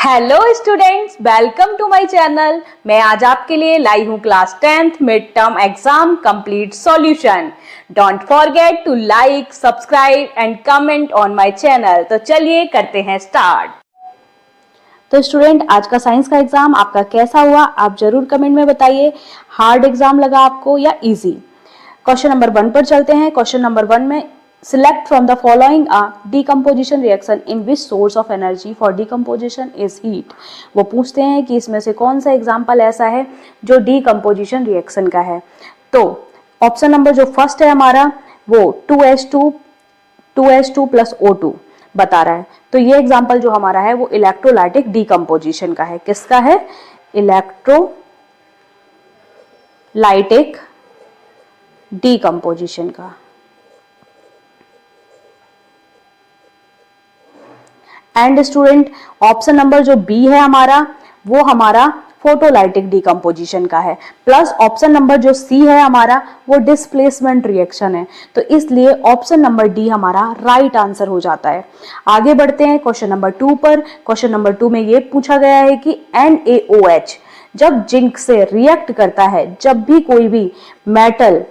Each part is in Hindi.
Hello students, welcome to my channel. मैं आज आपके लिए लाई हूँ class 10th mid term exam complete solution. Don't forget to like, subscribe and comment on my channel. तो चलिए करते हैं स्टार्ट। तो स्टूडेंट, आज का साइंस का एग्जाम आपका कैसा हुआ आप जरूर कमेंट में बताइए। हार्ड एग्जाम लगा आपको या इजी? क्वेश्चन नंबर 1 पर चलते हैं। क्वेश्चन नंबर 1 में select from the following a decomposition reaction in which source of energy for decomposition is heat। वो पूछते हैं कि इसमें से कौन सा एग्जाम्पल ऐसा है जो decomposition reaction का है। तो ऑप्शन नंबर जो फर्स्ट है हमारा वो 2H2 प्लस O2 बता रहा है। तो ये एग्जाम्पल जो हमारा है वो इलेक्ट्रोलाइटिक डिकम्पोजिशन का है। किसका है? इलेक्ट्रोलाइटिक डिकम्पोजिशन का। एंड स्टूडेंट, ऑप्शन नंबर जो बी है हमारा वो हमारा फोटोलाइटिक डिकम्पोजिशन का है। प्लस ऑप्शन नंबर जो सी है हमारा वो डिस्प्लेसमेंट रिएक्शन है। तो इसलिए ऑप्शन नंबर डी हमारा राइट आंसर हो जाता है। आगे बढ़ते हैं क्वेश्चन नंबर 2 पर। क्वेश्चन नंबर 2 में ये पूछा गया है कि NaOH जब जिंक से रिएक्ट करता है, जब भी कोई भी मेटल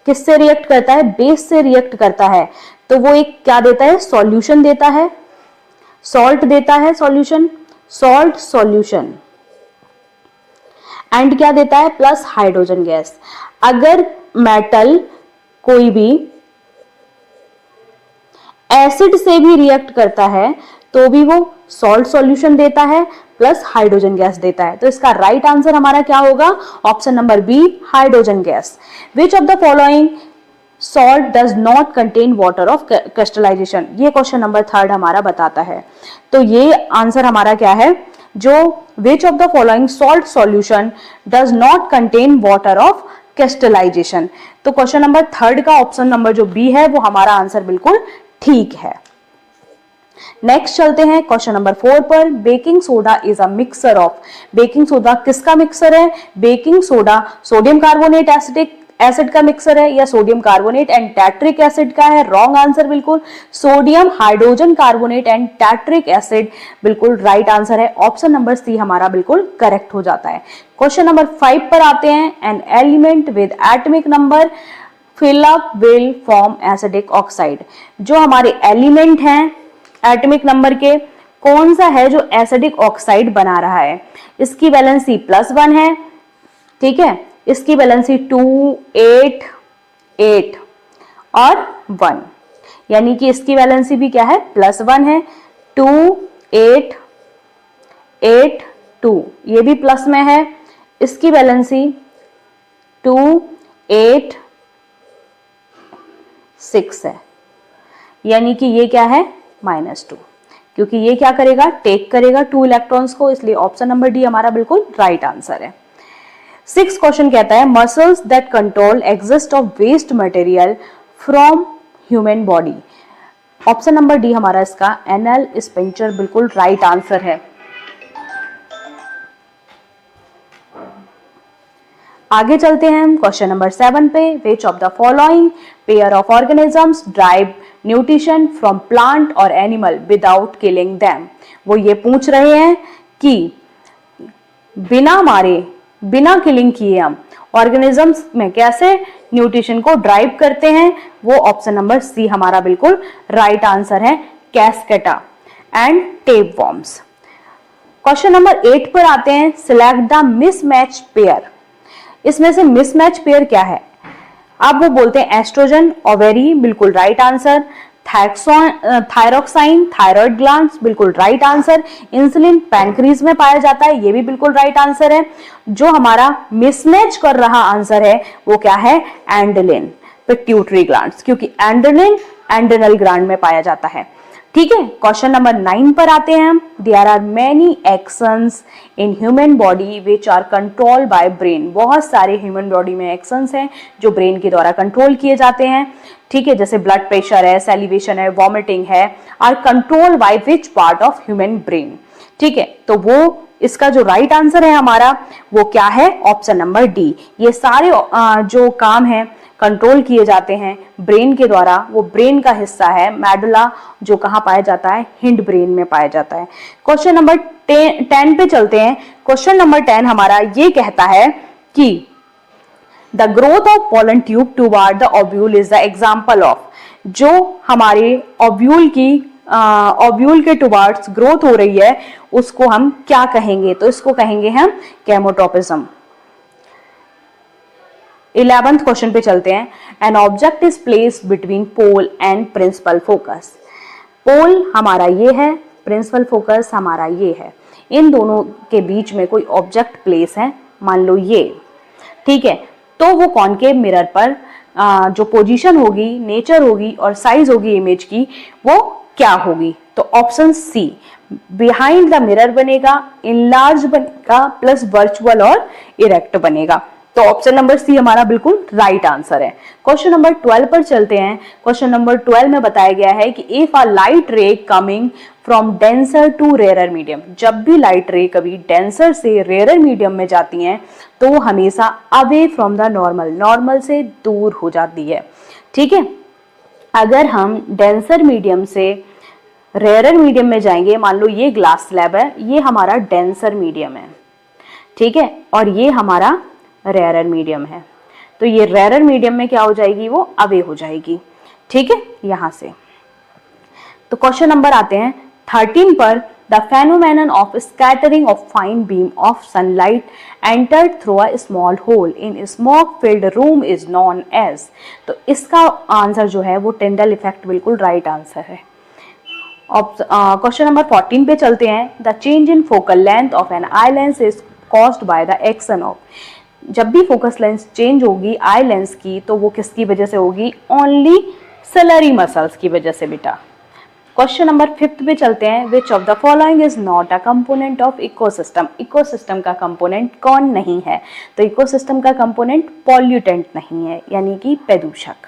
किससे रिएक्ट करता है? बेस से रिएक्ट करता है, तो वो एक क्या देता है? सॉल्यूशन देता है, सॉल्ट देता है, सॉल्यूशन, सॉल्ट सॉल्यूशन। एंड क्या देता है? Plus hydrogen gas. अगर मेटल कोई भी एसिड से भी रिएक्ट करता है तो भी वो सॉल्ट सॉल्यूशन देता है प्लस हाइड्रोजन गैस देता है। तो इसका राइट आंसर हमारा क्या होगा? Option number B, hydrogen gas. Which of the following salt does not contain water of crystallisation? ये क्वेश्चन नंबर 3 हमारा बताता है। तो ये आंसर हमारा क्या है? जो which of the following salt solution does not contain water of crystallisation? तो क्वेश्चन नंबर 3 का ऑप्शन नंबर जो बी है वो हमारा आंसर बिल्कुल ठीक है। नेक्स्ट चलते हैं क्वेश्चन नंबर 4 पर। Baking soda is a mixture of. Baking soda किसका मिक्सर है? Baking soda sodium carbonate acid का मिक्सर है या sodium carbonate and tartaric acid का है? रॉन्ग आंसर बिल्कुल sodium hydrogen carbonate and tartaric acid बिल्कुल राइट आंसर है। ऑप्शन नंबर सी हमारा बिल्कुल करेक्ट हो जाता है। क्वेश्चन नंबर 5 पर आते हैं। An element with atomic number fill up will form acidic oxide. जो हमारे एलिमेंट हैं एटॉमिक नंबर के, कौन सा है जो एसिडिक ऑक्साइड बना रहा है? इसकी वैलेंसी +1 है, ठीक है। इसकी वैलेंसी 2, 8, 8 और 1, यानी कि इसकी वैलेंसी भी क्या है? +1 है। 2, 8, 8, 2 ये भी प्लस में है। इसकी वैलेंसी 2, 8, 6 है, यानी कि ये क्या है? -2, क्योंकि ये क्या करेगा? टेक करेगा 2 इलेक्ट्रॉन्स को, इसलिए ऑप्शन नंबर डी हमारा बिल्कुल राइट आंसर है। 6 क्वेश्चन कहता है muscles that control exist of waste material from human body. Option number D हमारा इसका एनल स्पिंक्टर बिल्कुल राइट आंसर है। आगे चलते हैं हम क्वेश्चन नंबर 7 पे। Which of the following pair of organisms derive nutrition from plant और एनिमल विदाउट किलिंग देम? वो ये पूछ रहे हैं कि बिना मारे, बिना किलिंग किए हम ऑर्गेनिजम्स में कैसे न्यूट्रिशन को ड्राइव करते हैं? वो ऑप्शन नंबर सी हमारा बिल्कुल राइट आंसर है, कैस्केटा एंड टेपवर्म्स। क्वेश्चन नंबर 8 पर आते हैं। Select the mismatch pair. इसमें से मिसमैच पेयर क्या है? अब वो बोलते हैं एस्ट्रोजन, ओवेरी बिल्कुल राइट आंसर। थायरोक्साइन, थायराइड ग्लैंड्स बिल्कुल राइट आंसर। इंसुलिन पैनक्रीज में पाया जाता है, ये भी बिल्कुल राइट आंसर है। जो हमारा मिसमैच कर रहा आंसर है वो क्या है? एंडोलिन, पिट्यूटरी ग्लैंड्स, क्योंकि एंडोलिन एंडोनल ग्लैंड में पाया जाता है, ठीक है। क्वेश्चन नंबर 9 पर आते हैं हम। There are many actions in human body which are controlled by brain. बहुत सारे ह्यूमन बॉडी में एक्शंस हैं जो ब्रेन के द्वारा कंट्रोल किए जाते हैं, ठीक है। जैसे ब्लड प्रेशर है, सैलिवेशन है, वॉमिटिंग है, are control by which part of human brain, ठीक है। तो वो इसका जो राइट आंसर है हमारा वो क्या है? Option number D. ये सारे जो काम है कंट्रोल किए जाते हैं ब्रेन के द्वारा। वो ब्रेन का हिस्सा है मेडुला, जो कहाँ पाया जाता है, हिंड ब्रेन में पाया जाता है। क्वेश्चन नंबर 10 पे चलते हैं। क्वेश्चन नंबर 10 हमारा ये कहता है कि the growth of pollen tube toward the ovule is the example of, जो हमारे ओव्यूल के टुवार्ड्स ग्रोथ हो रही है उसको हम क्या कहेंगे, तो इसको कहेंगे हम केमोटोपिज्म। 11th क्वेश्चन पे चलते हैं। An object is placed between pole and principal focus. Pole हमारा ये है, प्रिंसिपल फोकस हमारा ये है, इन दोनों के बीच में कोई ऑब्जेक्ट प्लेस है, मान लो ये, ठीक है। तो वो कॉनकेव मिरर पर जो पोजीशन होगी, नेचर होगी और साइज होगी इमेज की, वो क्या होगी, तो option see behind the mirror बनेगा, इनलार्ज बनेगा, प्लस वर्चुअल और इरेक्ट बनेगा। तो ऑप्शन नंबर सी हमारा बिल्कुल राइट आंसर है। क्वेश्चन नंबर 12 पर चलते हैं। क्वेश्चन नंबर 12 में बताया गया है कि if a light ray coming from denser to rarer medium, जब भी लाइट रे कभी डेंसर से रेयर मीडियम में जाती हैं तो वो हमेशा अवे फ्रॉम द नॉर्मल से दूर हो जाती है, ठीक है। अगर हम डेंसर मीडियम से रेयर मीडियम में जाएंगे, मान लो ये ग्लास स्लैब है, ये हमारा डेंसर मीडियम है, ठीक है, और ये हमारा रेयर मीडियम है, तो ये रेयर मीडियम में क्या हो जाएगी, वो अवे हो जाएगी, ठीक है, यहां से। तो क्वेश्चन नंबर आते हैं 13 पर। The phenomenon of scattering of fine beam of sunlight entered through a small hole in smoke filled room is known as, तो इसका आंसर जो है वो टिंडल इफेक्ट बिल्कुल राइट आंसर है। क्वेश्चन नंबर 14 पे चलते हैं। The change in focal length of an eye lens is caused by the action of, जब भी फोकस लेंस चेंज होगी आई लेंस की, तो वो किसकी वजह से होगी, ओनली सैलरी मसल्स की वजह से बेटा। क्वेश्चन नंबर 5 पे चलते हैं। विच of the following is not a component of ecosystem, ecosystem का कंपोनेंट कौन नहीं है, तो इकोसिस्टम का कंपोनेंट पॉल्यूटेंट नहीं है, यानी कि प्रदूषक।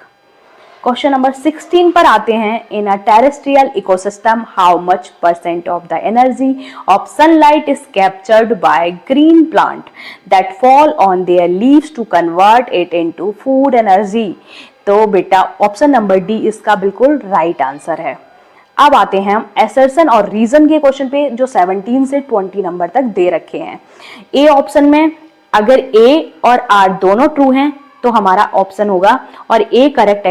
क्वेश्चन नंबर 16 पर आते हैं। In a terrestrial ecosystem how much % of the energy of sunlight is captured by green plant that fall on their leaves to convert it into food energy, तो बेटा ऑप्शन नंबर डी इसका बिल्कुल राइट आंसर है। अब आते हैं हम एसर्शन और रीजन के क्वेश्चन पे, जो 17 से 20 नंबर तक दे रखे हैं। ए ऑप्शन में अगर ए और आर दोनों ट्रू हैं तो हमारा ऑप्शन होगा, और A correct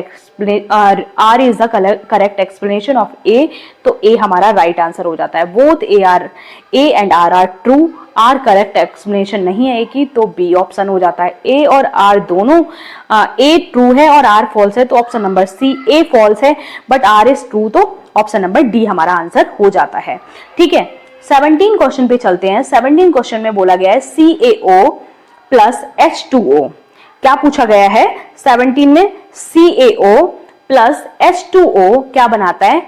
R is the correct explanation of A, तो ए हमारा राइट आंसर हो जाता है। Both A and R are true, R correct explanation नहीं है ए की, तो बी ऑप्शन हो जाता है। ए और आर दोनों, ए ट्रू है और आर फॉल्स है, तो ऑप्शन नंबर सी, ए फॉल्स है बट आर इज ट्रू, तो ऑप्शन नंबर डी हमारा आंसर हो जाता है, ठीक है। 17 क्वेश्चन पे चलते हैं। 17 क्वेश्चन में बोला गया है CaO प्लस H2O, क्या पूछा गया है 17 में, CaO प्लस H2O क्या बनाता है,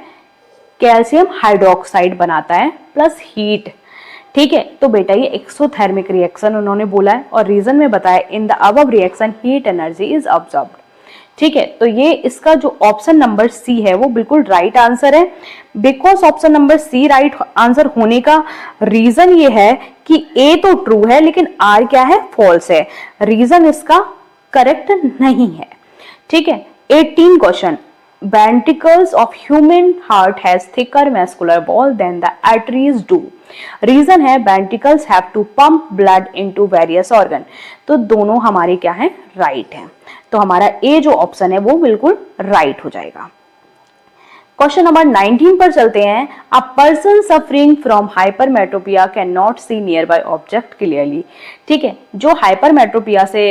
कैल्शियम हाइड्रोक्साइड बनाता है प्लस हीट, ठीक है। तो बेटा ये एक्सोथर्मिक रिएक्शन उन्होंने बोला है, और रीजन में बताया in the above reaction heat energy is observed, ठीक है। तो ये इसका जो ऑप्शन नंबर सी है वो बिल्कुल राइट आंसर है। Because option number C right answer होने का रीजन ये है कि ए तो ट्रू है लेकिन आर क्या है, फॉल्स है, रीजन इसका करेक्ट नहीं है, ठीक है। 18 question. ventricles of human heart has thicker muscular wall than the arteries do. Reason है ventricles have to pump blood into various organ, तो दोनों हमारे क्या है, राइट है, तो हमारा ए जो ऑप्शन है वो बिल्कुल राइट हो जाएगा। क्वेश्चन नंबर 19 पर चलते हैं। A person suffering from hypermetropia can not see nearby object clearly, ठीक है। जो हाइपरमेट्रोपिया से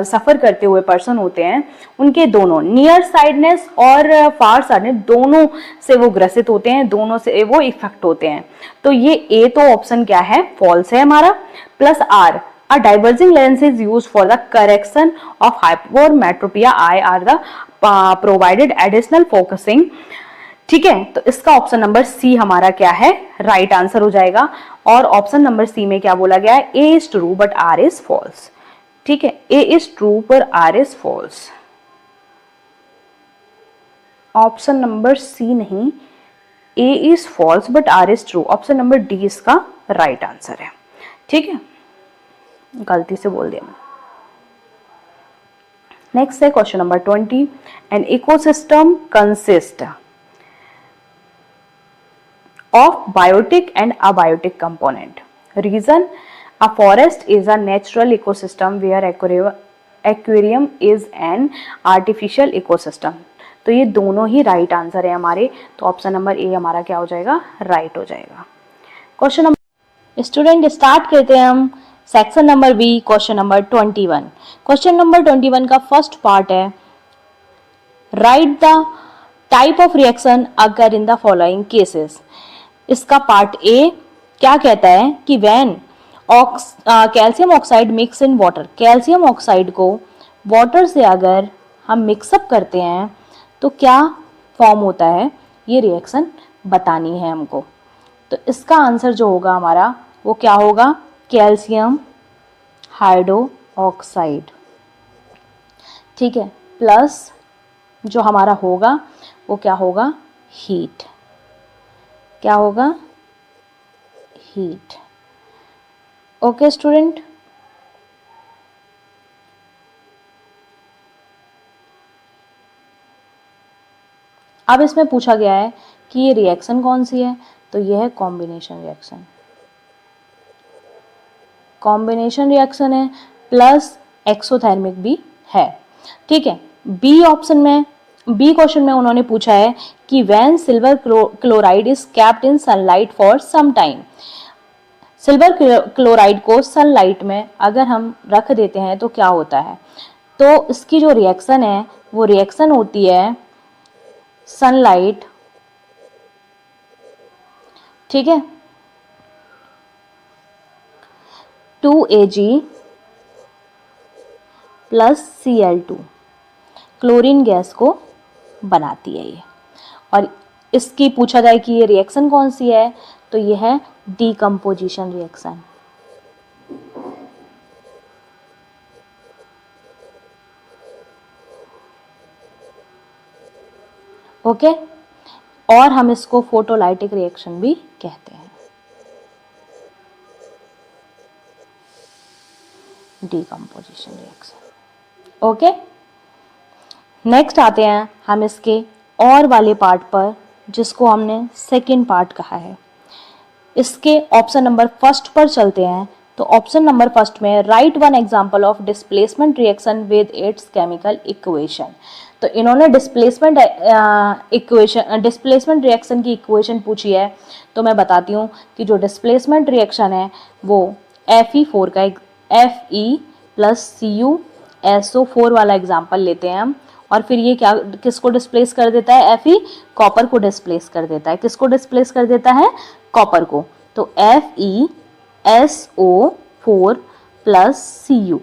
सफर करते हुए पर्सन होते हैं, उनके दोनों नियर साइडनेस और फार साइडनेस दोनों से वो ग्रसित होते हैं, दोनों से वो इफेक्ट होते हैं, तो ये ए तो ऑप्शन क्या है, फॉल्स है हमारा। Plus R, a diverging lens is used for the correction of hypermetropia eye are the provided additional focusing, ठीक है। तो इसका ऑप्शन नंबर सी हमारा क्या है, राइट आंसर हो जाएगा। और ऑप्शन नंबर सी में क्या बोला गया है, A is true but R is false, ठीक है, ए इज ट्रू पर R is false. Option number C नहीं, A is false but R is true, option number D इसका राइट आंसर है, ठीक है, गलती से बोल दिया मैं। नेक्स्ट है question number 20, an ecosystem consist of biotic and abiotic component. Reason: a forest is a natural ecosystem where aquarium is an artificial ecosystem. तो ये दोनों ही राइट आंसर है हमारे, तो ऑप्शन नंबर ए हमारा क्या हो जाएगा, राइट हो जाएगा। क्वेश्चन नंबर, स्टूडेंट स्टार्ट करते हैं हम section number B, question number 21। Question number 21 का फर्स्ट पार्ट है, write the type of reaction अगर इन द फॉलोइंग केसेस। इसका पार्ट ए क्या कहता है कि when calcium oxide mix in water, calcium oxide को वाटर से अगर हम मिक्सअप करते हैं तो क्या फॉर्म होता है, ये रिएक्शन बतानी है हमको। तो इसका आंसर जो होगा हमारा वो क्या होगा, कैल्शियम हाइड्रो ऑक्साइड, ठीक है, प्लस जो हमारा होगा वो क्या होगा, हीट, क्या होगा, हीट। ओके स्टूडेंट, अब इसमें पूछा गया है कि ये रिएक्शन कौन सी है, तो ये है कॉम्बिनेशन रिएक्शन, कॉम्बिनेशन रिएक्शन है, प्लस एक्सोथर्मिक भी है, ठीक है। बी ऑप्शन में, बी क्वेश्चन में उन्होंने पूछा है कि when silver chloride is kept in sunlight for some time, silver chloride को सनलाइट में अगर हम रख देते हैं तो क्या होता है, तो इसकी जो रिएक्शन है वो रिएक्शन होती है सनलाइट, ठीक है, 2Ag plus Cl2 chlorine gas को बनाती है ये। और इसकी पूछा जाए कि ये रिएक्शन कौन सी है, तो ये है डीकम्पोजिशन रिएक्शन, ओके। और हम इसको फोटोलाइटिक रिएक्शन भी कहते हैं, डीकम्पोजिशन रिएक्शन, ओके। नेक्स्ट आते हैं हम इसके और वाले पार्ट पर, जिसको हमने सेकंड पार्ट कहा है। इसके ऑप्शन नंबर फर्स्ट पर चलते हैं। तो ऑप्शन नंबर फर्स्ट में right one example of displacement reaction with its chemical equation. तो इन्होंने डिस्प्लेसमेंट रिएक्शन की इक्वेशन पूछी है। तो मैं बताती हूँ कि जो डिस्प्लेसमेंट रिएक्शन है वो Fe4 का Fe प्लस CuSO4 वाला एग्जाम्पल लेते हैं हम। और फिर ये क्या किसको डिस्प्लेस कर देता है, Fe कॉपर को डिस्प्लेस कर देता है। किसको डिस्प्लेस कर देता है, कॉपर को। तो FeSO4 प्लस Cu,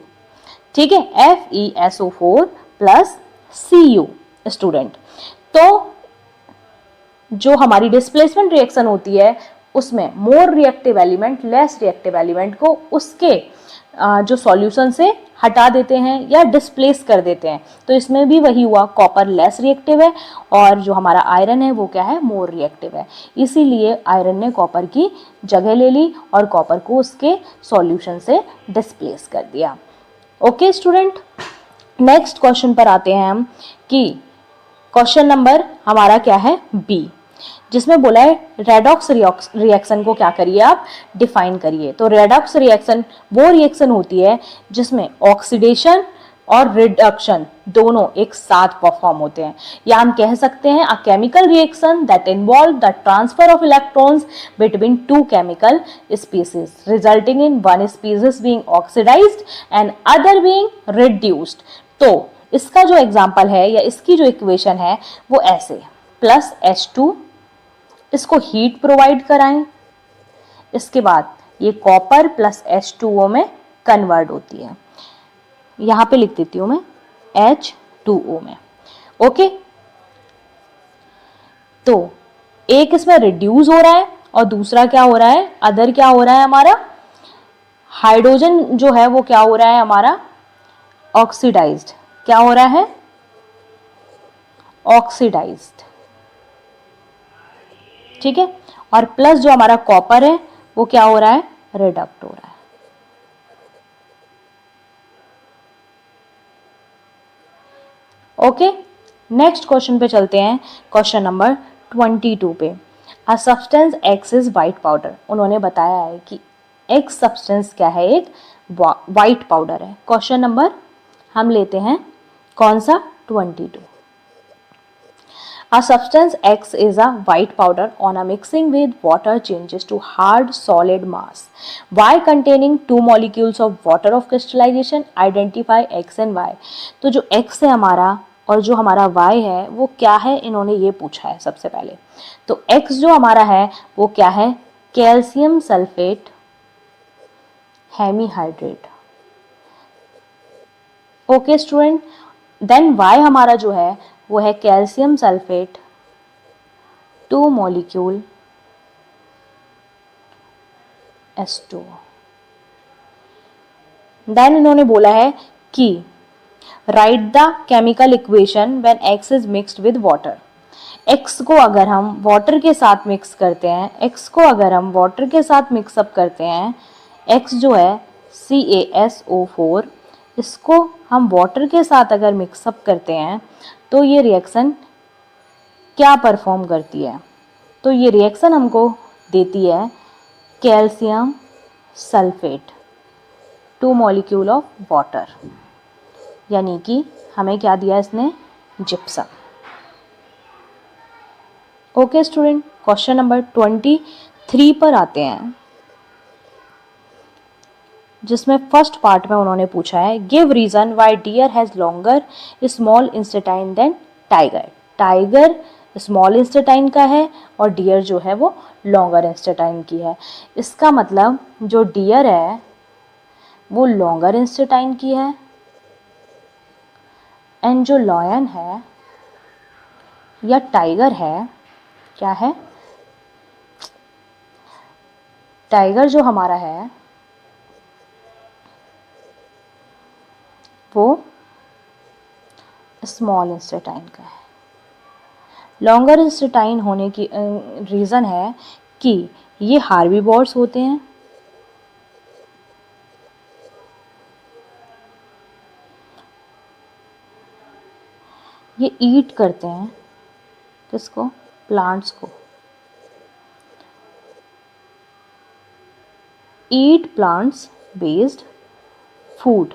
ठीक है, FeSO4 प्लस Cu स्टूडेंट। तो जो हमारी डिस्प्लेसमेंट रिएक्शन होती है उसमें more reactive element less reactive element को उसके जो सॉल्यूशन से हटा देते हैं या डिस्प्लेस कर देते हैं। तो इसमें भी वही हुआ, कॉपर लेस रिएक्टिव है और जो हमारा आयरन है वो क्या है, मोर रिएक्टिव है। इसीलिए आयरन ने कॉपर की जगह ले ली और कॉपर को उसके सॉल्यूशन से डिस्प्लेस कर दिया। ओके स्टूडेंट, नेक्स्ट क्वेश्चन पर आते हैं हम कि क्वेश्चन नंबर हमारा क्या है, बी, जिसमें बोला है रेडॉक्स रिएक्शन को क्या करिए आप, डिफाइन करिए। तो रेडॉक्स रिएक्शन वो रिएक्शन होती है जिसमें ऑक्सीडेशन और रिडक्शन दोनों एक साथ परफॉर्म होते हैं, या हम कह सकते हैं a chemical reaction that involve the transfer of electrons between two chemical species resulting in one species being oxidised and other being reduced. तो इसका जो एग्जाम्पल है या इसकी जो इक्वेशन है वो ऐसे, प्लस H2, इसको हीट प्रोवाइड कराएं, इसके बाद ये कॉपर प्लस H2O में कन्वर्ट होती है। यहां पे लिख देती हूं मैं H2O में, ओके। तो एक इसमें रिड्यूस हो रहा है और दूसरा क्या हो रहा है, अदर क्या हो रहा है हमारा, हाइड्रोजन जो है वो क्या हो रहा है हमारा, ऑक्सीडाइज्ड। क्या हो रहा है, ऑक्सीडाइज्ड, ठीक है। और प्लस जो हमारा कॉपर है वो क्या हो रहा है, रिडक्ट हो रहा है। ओके, नेक्स्ट क्वेश्चन पे चलते हैं, क्वेश्चन नंबर 22 पे। A substance x is white powder. उन्होंने बताया है कि एक्स सब्सटेंस क्या है, एक वाइट पाउडर है। क्वेश्चन नंबर हम लेते हैं कौन सा, 22। A substance X is a white powder on a mixing with water changes to hard solid mass. Y containing two molecules of water of crystallization. Identify X and Y. तो जो X है हमारा और जो हमारा Y है वो क्या है, इन्होंने ये पूछा है सबसे पहले। तो X जो हमारा है वो क्या है, calcium sulphate hemihydrate. Okay student, then Y हमारा जो है वो है calcium sulphate 2 molecule H2। Then इन्होंने बोला है कि right the chemical equation when X is mixed with water. X को अगर हम वाटर के साथ मिक्स करते हैं, X को अगर हम वाटर के साथ मिक्सअप करते हैं, X जो है CaSO4, इसको हम वाटर के साथ अगर मिक्सअप करते हैं तो ये रिएक्शन क्या परफॉर्म करती है, तो ये रिएक्शन हमको देती है calcium sulphate 2 molecule of water, यानी कि हमें क्या दिया इसने, gypsum. Okay student, question number 23 पर आते हैं, जिसमें फर्स्ट पार्ट में उन्होंने पूछा है give reason why deer has longer small intestine than tiger. Tiger small intestine का है और डियर जो है वो लॉन्गर इंस्टेटाइन की है। इसका मतलब जो डियर है वो लॉन्गर इंस्टेटाइन की है एंड जो लॉयन है या टाइगर है, क्या है, टाइगर जो हमारा है वो स्मॉल इंस्टेटाइन का है। लॉन्गर इंस्टेटाइन होने की रीज़न है कि ये हार्बीवोर्स होते हैं, ये ईट करते हैं किसको, प्लांट्स को, ईट प्लांट्स बेस्ड फूड।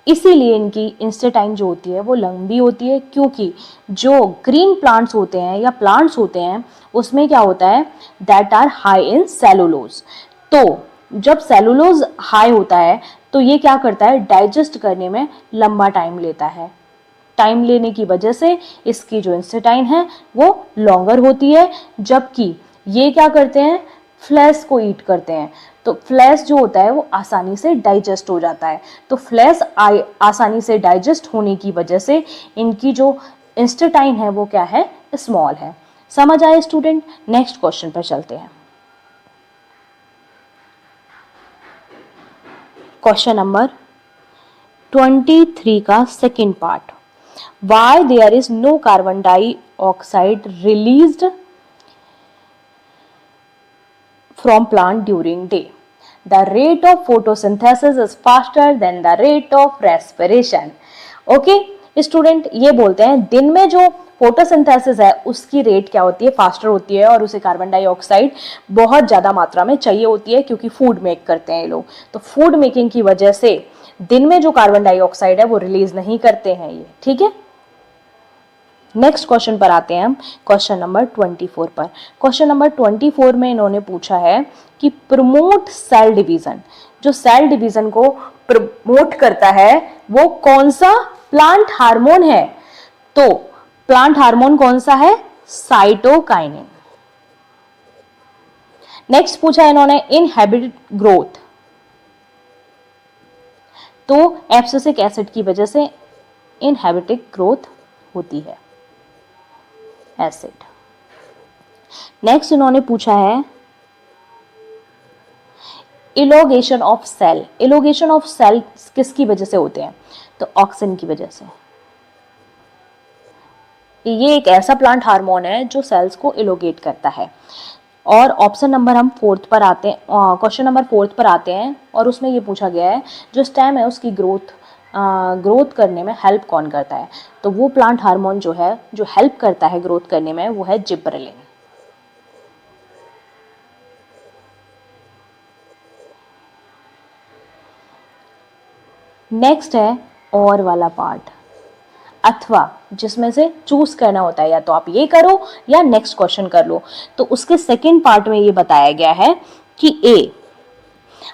इसीलिए इनकी इंस्टेटाइन जो होती है वो लंबी होती है, क्योंकि जो ग्रीन प्लांट्स होते हैं या प्लांट्स होते हैं उसमें क्या होता है, that are high in cellulose. तो जब सेलुलोज हाई होता है तो ये क्या करता है, डाइजेस्ट करने में लंबा टाइम लेता है। टाइम लेने की वजह से इसकी जो इंस्टेटाइन है वो लॉन्गर होती है, जबकि ये क्या करते हैं, फ्लैश को ईट करते हैं। तो फ्लैश जो होता है वो आसानी से डाइजेस्ट हो जाता है। तो फ्लैश आसानी से डाइजेस्ट होने की वजह से इनकी जो इंस्टेटाइन है वो क्या है, स्मॉल है। समझ आए स्टूडेंट? नेक्स्ट क्वेश्चन पर चलते हैं। क्वेश्चन नंबर 23 का second part, why there is no carbon dioxide released from plant during day. The rate of photosynthesis is faster than the rate of respiration. Okay, student ये बोलते हैं दिन में जो फोटोसिंथेसिस है उसकी रेट क्या होती है, फास्टर होती है, और उसे कार्बन डाइऑक्साइड बहुत ज़्यादा मात्रा में चाहिए होती है, क्योंकि फूड मेक करते हैं ये लोग। तो फूड मेकिंग की वजह से दिन में जो कार्बन डाइऑक्साइड है वो रिलीज नहीं करते हैं ये, ठीक है। नेक्स्ट क्वेश्चन पर आते हैं हम, क्वेश्चन नंबर 24 पर। क्वेश्चन नंबर 24 में इन्होंने पूछा है कि प्रमोट सेल डिवीजन, जो सेल डिवीजन को प्रमोट करता है वो कौन सा प्लांट हार्मोन है। तो प्लांट हार्मोन कौन सा है, साइटोकाइनिन। नेक्स्ट पूछा है इन्होंने इनहेबिट ग्रोथ, तो एब्सिसिक एसिड की वजह से इनहेबिटिक ग्रोथ होती है एसिड। नेक्स्ट इन्होंने पूछा है इलोगेशन ऑफ सेल। इलोगेशन ऑफ सेल किसकी वजह से होते हैं, तो ऑक्सिन की वजह से। ये एक ऐसा प्लांट हार्मोन है जो सेल्स को इलोगेट करता है। और ऑप्शन नंबर हम फोर्थ पर आते हैं, क्वेश्चन नंबर 4 पर आते हैं, और उसमें ये पूछा गया है जो स्टेम है उसकी ग्रोथ ग्रोथ करने में हेल्प कौन करता है? तो वो प्लांट हार्मोन जो है, जो हेल्प करता है ग्रोथ करने में, वो है जिब्रेलिन। नेक्स्ट है और वाला पार्ट, अथवा, जिसमें से चूज करना होता है, या तो आप ये करो या नेक्स्ट क्वेश्चन कर लो। तो उसके सेकेंड पार्ट में ये बताया गया है कि ए,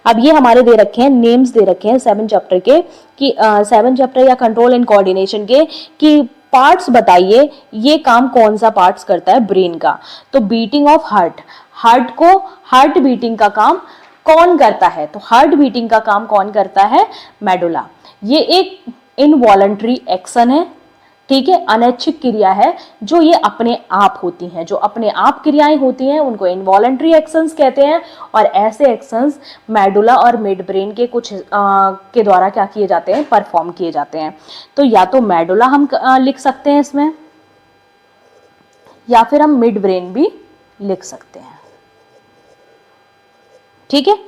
अब ये हमारे दे रखे हैं, नेम्स दे रखे हैं 7 चैप्टर के, कि 7 चैप्टर या कंट्रोल एंड कोऑर्डिनेशन के, कि पार्ट्स बताइए ये काम कौन सा पार्ट्स करता है ब्रेन का। तो बीटिंग ऑफ हार्ट, हार्ट को, हार्ट बीटिंग का काम कौन करता है? तो हार्ट बीटिंग का काम कौन करता है? मेडुला। ये एक इनवॉलंटरी एक्शन है, ठीक है, अनैच्छिक क्रिया है, जो ये अपने आप होती हैं, जो अपने आप क्रियाएं होती हैं उनको इनवॉलंटरी एक्शंस कहते हैं। और ऐसे एक्शंस मेडुला और मिड ब्रेन के कुछ के द्वारा क्या किए जाते हैं? परफॉर्म किए जाते हैं। तो या तो मेडुला हम लिख सकते हैं इसमें, या फिर हम मिड ब्रेन भी लिख सकते हैं, ठीक है।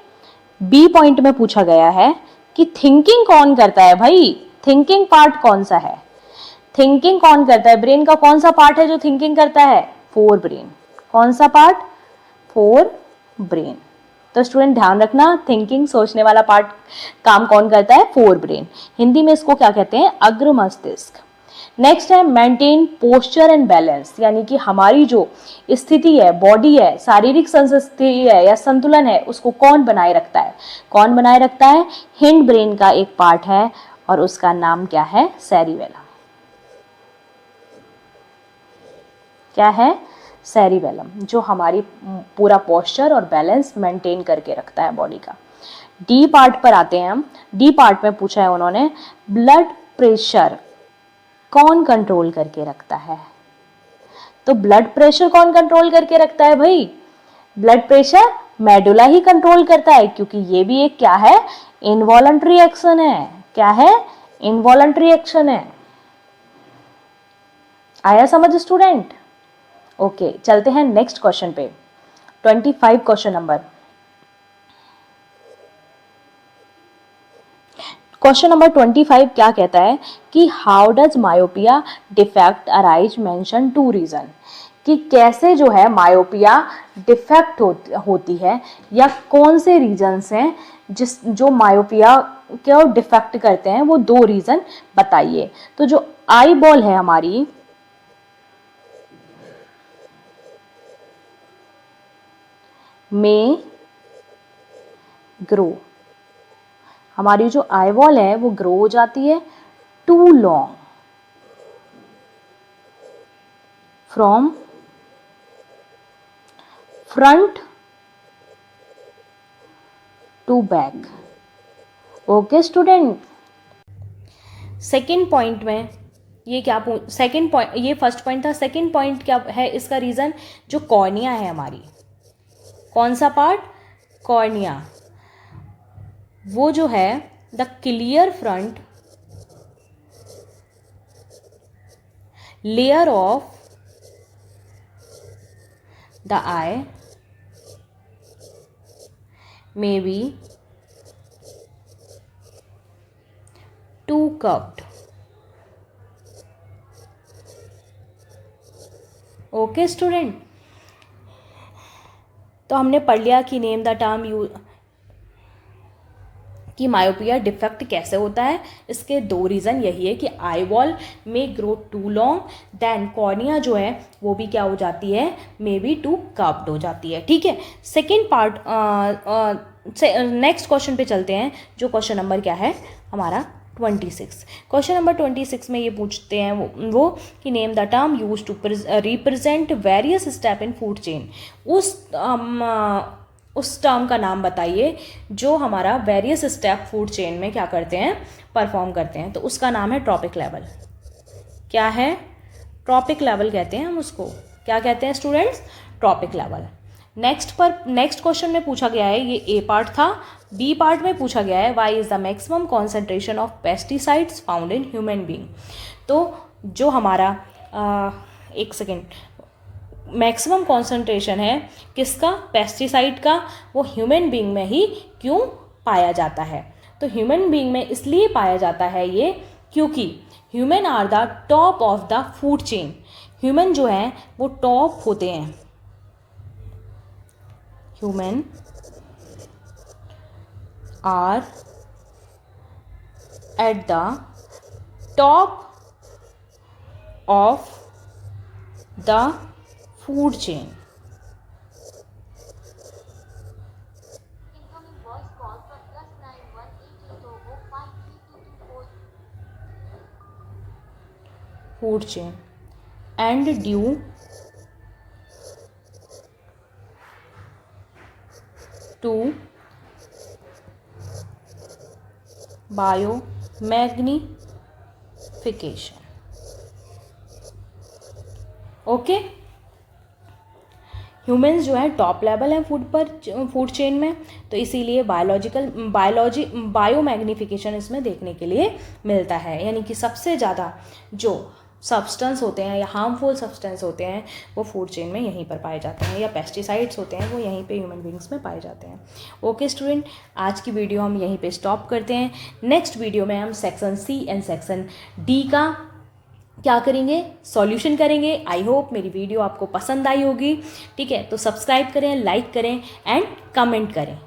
बी पॉइंट में पूछा गया है कि थिंकिंग कौन करता है भाई? थिंकिंग पार्ट कौन सा है? थिंकिंग कौन करता है? ब्रेन का कौन सा पार्ट है जो थिंकिंग करता है? Fore brain. कौन सा पार्ट? Fore brain. तो स्टूडेंट ध्यान रखना, थिंकिंग, सोचने वाला पार्ट काम कौन करता है? Fore brain. हिंदी में इसको क्या कहते हैं? अग्र मस्तिष्क। नेक्स्ट है मेंटेन पोस्चर एंड बैलेंस, यानी कि हमारी जो स्थिति है, बॉडी है, शारीरिक स्थिति है या संतुलन है, उसको कौन बनाए रखता है? कौन बनाए रखता है? हिंड ब्रेन का एक पार्ट है और उसका नाम क्या है? सेरिबेलम। क्या है? सेरिबेलम, जो हमारी पूरा पोस्चर और बैलेंस मेंटेन करके रखता है बॉडी का। डी पार्ट पर आते हैं हम। डी पार्ट में पूछा है उन्होंने, ब्लड प्रेशर कौन कंट्रोल करके रखता है? तो ब्लड प्रेशर कौन कंट्रोल करके रखता है भाई? ब्लड प्रेशर मेडुला ही कंट्रोल करता है, क्योंकि ये भी एक क्या है? इनवॉलंटरी एक्शन है। क्या है? इनवॉलंटरी एक्शन है। आया समझ स्टूडेंट? ओके, चलते हैं नेक्स्ट क्वेश्चन पे। 25 क्वेश्चन नंबर। क्वेश्चन नंबर 25 क्या कहता है कि how does myopia defect arise, mention 2 reason, कि कैसे जो है मायोपिया डिफेक्ट होती है, या कौन से रीजन्स हैं जो मायोपिया के डिफेक्ट करते हैं, वो 2 रीजन बताइए। तो जो आई बॉल है हमारी, में ग्रो, हमारी जो आई बॉल है वो ग्रो हो जाती है too long from front to back. Okay student, second point में ये क्या, सेकेंड पॉइंट, ये फर्स्ट पॉइंट था, सेकेंड पॉइंट क्या है इसका रीजन? जो कॉर्निया है हमारी, कौन सा पार्ट? कॉर्निया, वो जो है the clear front layer of the eye may be too curved. Okay student, तो हमने पढ़ लिया कि नेम द टर्म यू, कि मायोपिया डिफेक्ट कैसे होता है। इसके 2 रीज़न यही है कि आई बॉल में grow too long, then cornea जो है वो भी क्या हो जाती है? मे बी टू कर्व्ड हो जाती है, ठीक है। सेकेंड पार्ट, नेक्स्ट क्वेश्चन पे चलते हैं, जो क्वेश्चन नंबर क्या है हमारा 26। क्वेश्चन नंबर 26 में ये पूछते हैं वो कि name the term used to represent various step in food chain. उस टर्म का नाम बताइए जो हमारा वेरियस स्टेप फूड चेन में क्या करते हैं? परफॉर्म करते हैं। तो उसका नाम है ट्रॉपिक लेवल। क्या है? ट्रॉपिक लेवल कहते हैं हम उसको। क्या कहते हैं students? Trophic level. Next question में पूछा गया है, ये ए पार्ट था। बी पार्ट में पूछा गया है why is the maximum concentration of pesticides found in human being. तो जो हमारा एक सेकेंड, मैक्सिमम कॉन्सेंट्रेशन है किसका? पेस्टिसाइड का, वो ह्यूमन बीइंग में ही क्यों पाया जाता है? तो ह्यूमन बीइंग में इसलिए पाया जाता है ये क्योंकि human are the top of the food chain. Human जो है वो टॉप होते हैं, human are at the top of the food chain. food chain and due to biomagnification। Okay, humans जो है टॉप लेवल है फूड चेन में, तो इसीलिए बायोमैग्निफिकेशन इसमें देखने के लिए मिलता है। यानी कि सबसे ज़्यादा जो सब्सटेंस होते हैं या हार्मफुल सब्सटेंस होते हैं वो फूड चेन में यहीं पर पाए जाते हैं, या पेस्टिसाइड्स होते हैं वो यहीं पे ह्यूमन बींग्स में पाए जाते हैं। ओके स्टूडेंट, आज की वीडियो हम यहीं पे स्टॉप करते हैं। नेक्स्ट वीडियो में हम section C and section D का क्या करेंगे, सॉल्यूशन करेंगे। आई होप मेरी वीडियो आपको पसंद आई होगी। ठीक है, तो सब्सक्राइब करें, लाइक करें एंड कमेंट करें।